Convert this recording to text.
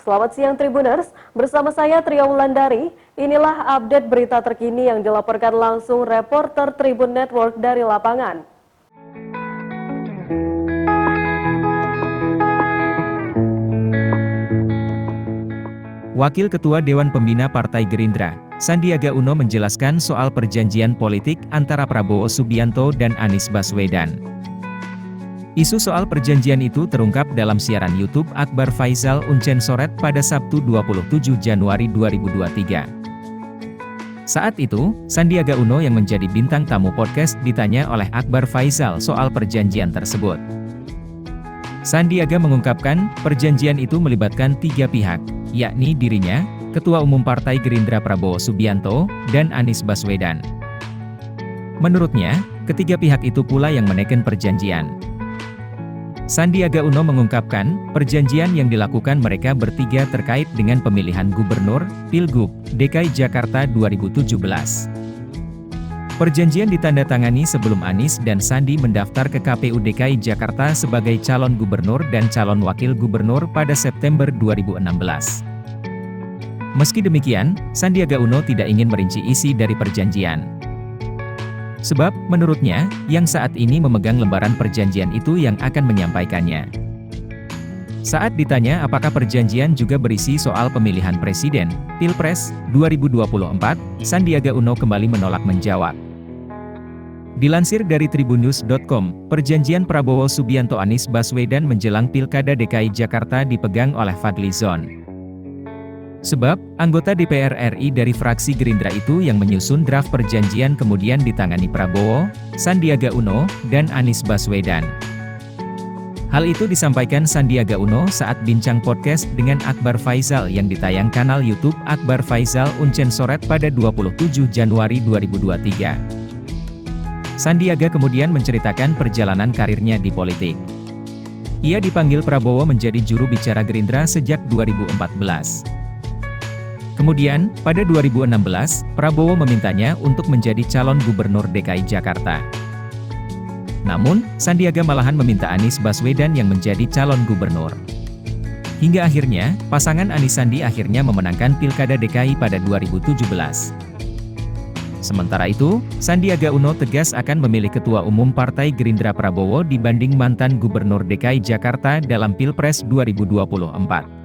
Selamat siang Tribuners, bersama saya Tria Wulandari. Inilah update berita terkini yang dilaporkan langsung reporter Tribun Network dari lapangan. Wakil Ketua Dewan Pembina Partai Gerindra, Sandiaga Uno menjelaskan soal perjanjian politik antara Prabowo Subianto dan Anies Baswedan. Isu soal perjanjian itu terungkap dalam siaran YouTube Akbar Faisal Uncensored pada Sabtu 27 Januari 2023. Saat itu, Sandiaga Uno yang menjadi bintang tamu podcast ditanya oleh Akbar Faisal soal perjanjian tersebut. Sandiaga mengungkapkan, perjanjian itu melibatkan 3 pihak, yakni dirinya, Ketua Umum Partai Gerindra Prabowo Subianto, dan Anies Baswedan. Menurutnya, ketiga pihak itu pula yang menekan perjanjian. Sandiaga Uno mengungkapkan, perjanjian yang dilakukan mereka bertiga terkait dengan pemilihan gubernur, Pilgub, DKI Jakarta 2017. Perjanjian ditandatangani sebelum Anies dan Sandi mendaftar ke KPU DKI Jakarta sebagai calon gubernur dan calon wakil gubernur pada September 2016. Meski demikian, Sandiaga Uno tidak ingin merinci isi dari perjanjian. Sebab, menurutnya, yang saat ini memegang lembaran perjanjian itu yang akan menyampaikannya. Saat ditanya apakah perjanjian juga berisi soal pemilihan presiden, Pilpres, 2024, Sandiaga Uno kembali menolak menjawab. Dilansir dari tribunnews.com, perjanjian Prabowo Subianto Anies Baswedan menjelang Pilkada DKI Jakarta dipegang oleh Fadly Zon. Sebab, anggota DPR RI dari fraksi Gerindra itu yang menyusun draft perjanjian kemudian ditangani Prabowo, Sandiaga Uno, dan Anies Baswedan. Hal itu disampaikan Sandiaga Uno saat bincang podcast dengan Akbar Faisal yang ditayang kanal YouTube Akbar Faisal Uncensored pada 27 Januari 2023. Sandiaga kemudian menceritakan perjalanan karirnya di politik. Ia dipanggil Prabowo menjadi juru bicara Gerindra sejak 2014. Kemudian, pada 2016, Prabowo memintanya untuk menjadi calon gubernur DKI Jakarta. Namun, Sandiaga malahan meminta Anies Baswedan yang menjadi calon gubernur. Hingga akhirnya, pasangan Anies Sandi akhirnya memenangkan Pilkada DKI pada 2017. Sementara itu, Sandiaga Uno tegas akan memilih Ketua Umum Partai Gerindra Prabowo dibanding mantan Gubernur DKI Jakarta dalam Pilpres 2024.